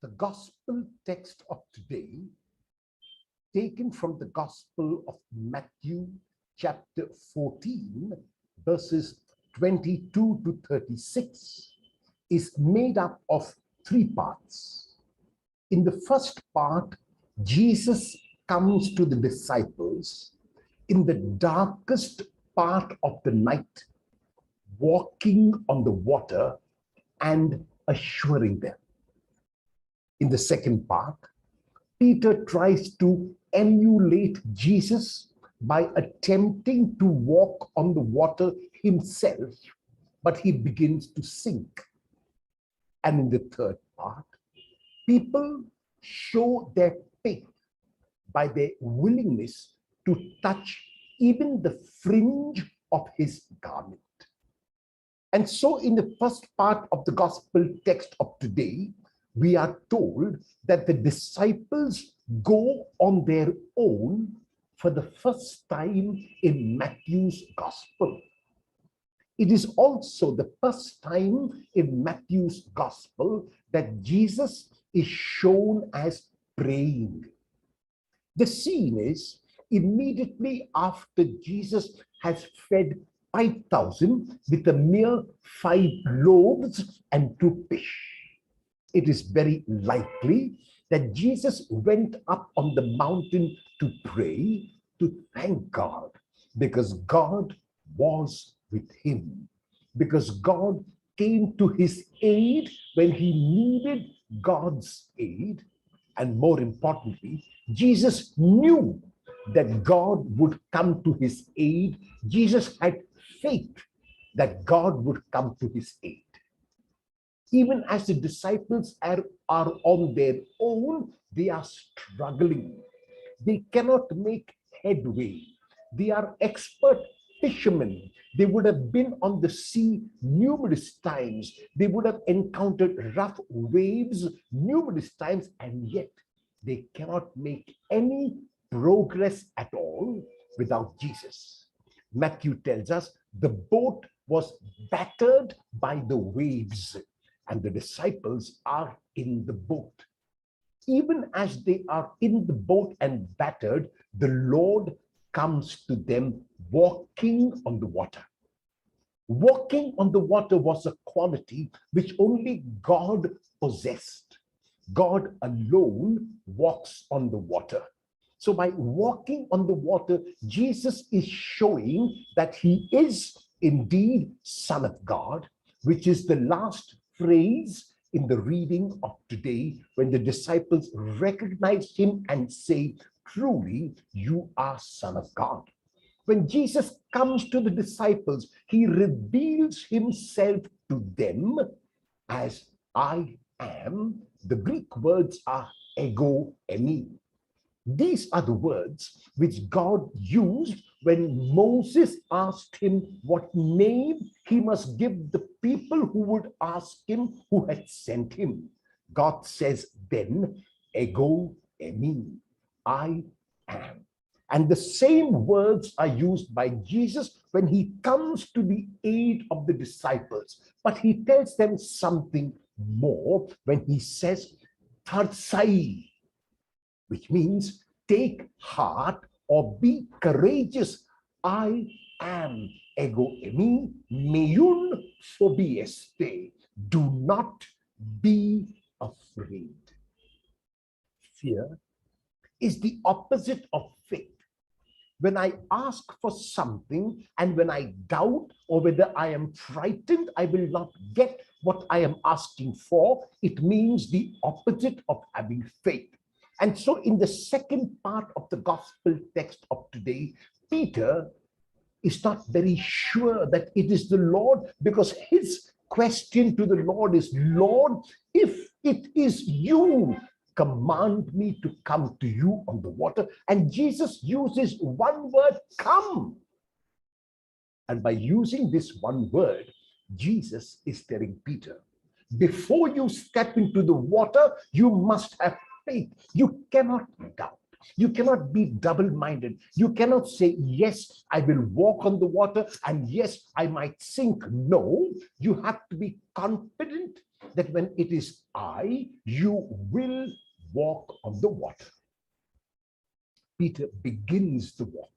The gospel text of today, taken from the Gospel of Matthew, chapter 14, verses 22 to 36, is made up of three parts. In the first part, Jesus comes to the disciples in the darkest part of the night, walking on the water and assuring them. In the second part, Peter tries to emulate Jesus by attempting to walk on the water himself, but he begins to sink. And in the third part, people show their faith by their willingness to touch even the fringe of his garment. And so in the first part of the gospel text of today, we are told that the disciples go on their own for the first time in Matthew's gospel. It is also the first time in Matthew's gospel that Jesus is shown as praying. The scene is immediately after Jesus has fed 5,000 with a mere 5 loaves and 2 fish. It is very likely that Jesus went up on the mountain to pray, to thank God, because God was with him, because God came to his aid when he needed God's aid. And more importantly, Jesus knew that God would come to his aid. Jesus had faith that God would come to his aid. Even as the disciples are on their own, they are struggling. They cannot make headway. They are expert fishermen. They would have been on the sea numerous times. They would have encountered rough waves numerous times, and yet they cannot make any progress at all without Jesus. Matthew tells us the boat was battered by the waves, and the disciples are in the boat. Even as they are in the boat and battered, the Lord comes to them walking on the water. Walking on the water was a quality which only God possessed. God alone walks on the water. So by walking on the water, Jesus is showing that he is indeed Son of God, which is the last phrase in the reading of today when the disciples recognize him and say, truly, you are Son of God. When Jesus comes to the disciples, he reveals himself to them as I am. The Greek words are ego eimi. These are the words which God used when Moses asked him what name he must give the people who would ask him who had sent him. God says then, ego eimi, I am. And the same words are used by Jesus when he comes to the aid of the disciples. But he tells them something more when he says, tharsai, which means take heart or be courageous. I am ego eimi meion phobieste. Do not be afraid. Fear is the opposite of faith. When I ask for something and when I doubt or whether I am frightened, I will not get what I am asking for. It means the opposite of having faith. And so in the second part of the gospel text of today, Peter is not very sure that it is the Lord, because his question to the Lord is, Lord, if it is you, command me to come to you on the water. And Jesus uses one word, come. And by using this one word, Jesus is telling Peter, before you step into the water, you must have faith. You cannot doubt. You cannot be double-minded. You cannot say, yes, I will walk on the water, and yes, I might sink. No, you have to be confident that when it is I, you will walk on the water. Peter begins the walk.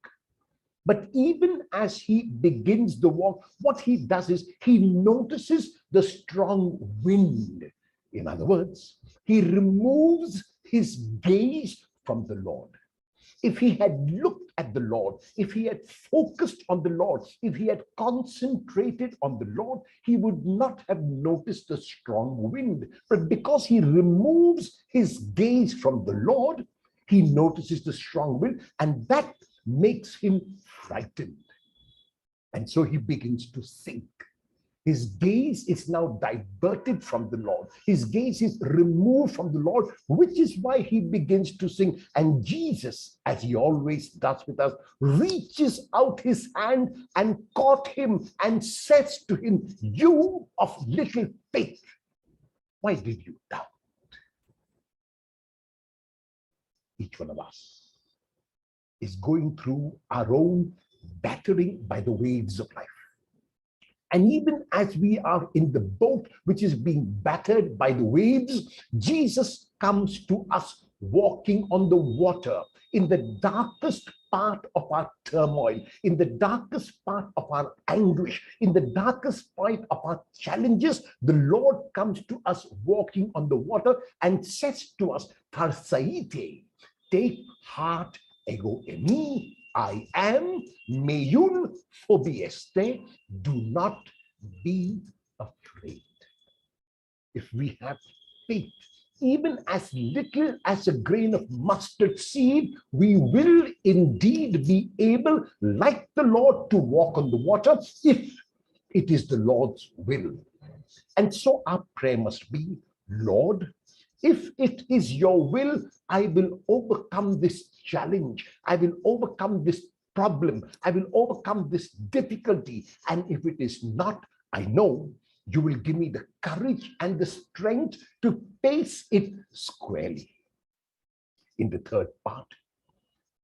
But even as he begins the walk, what he does is he notices the strong wind. In other words, he removes his gaze from the Lord. If he had looked at the Lord, if he had focused on the Lord, if he had concentrated on the Lord, he would not have noticed the strong wind. But because he removes his gaze from the Lord, he notices the strong wind, and that makes him frightened. And so he begins to sink. His gaze is now diverted from the Lord. His gaze is removed from the Lord, which is why he begins to sink. And Jesus, as he always does with us, reaches out his hand and caught him and says to him, "You of little faith, why did you doubt?" Each one of us is going through our own battering by the waves of life. And even as we are in the boat which is being battered by the waves, Jesus comes to us walking on the water in the darkest part of our turmoil, in the darkest part of our anguish, in the darkest part of our challenges. The Lord comes to us walking on the water and says to us, "Tharsaite, take heart, ego eimi, I am, meiun phobieste, do not be afraid." If we have faith, even as little as a grain of mustard seed, we will indeed be able, like the Lord, to walk on the water if it is the Lord's will. And so our prayer must be, "Lord, if it is your will, I will overcome this challenge. I will overcome this problem. I will overcome this difficulty. And if it is not, I know you will give me the courage and the strength to face it squarely." In the third part,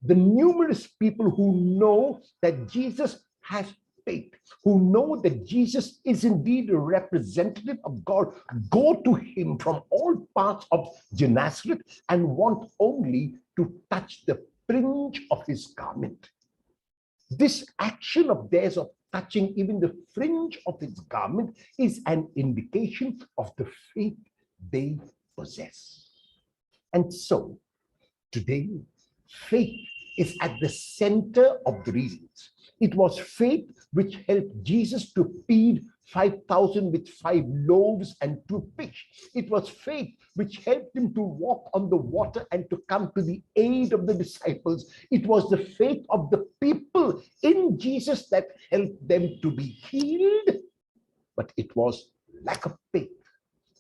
the numerous people who know that Jesus has faith, who know that Jesus is indeed a representative of God, go to him from all parts of Gennesaret and want only to touch the fringe of his garment. This action of theirs of touching even the fringe of his garment is an indication of the faith they possess. And so today, faith is at the center of the reasons. It was faith which helped Jesus to feed 5,000 with 5 loaves and 2 fish. It was faith which helped him to walk on the water and to come to the aid of the disciples. It was the faith of the people in Jesus that helped them to be healed. But it was lack of faith,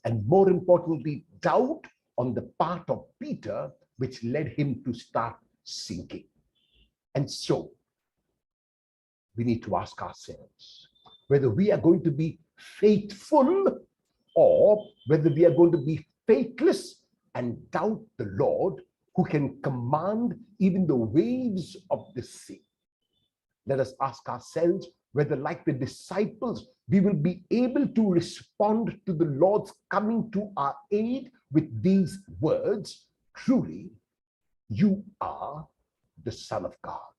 and more importantly, doubt on the part of Peter, which led him to start sinking. And so we need to ask ourselves whether we are going to be faithful or whether we are going to be faithless and doubt the Lord, who can command even the waves of the sea. Let us ask ourselves whether, like the disciples, we will be able to respond to the Lord's coming to our aid with these words, "Truly, you are the Son of God."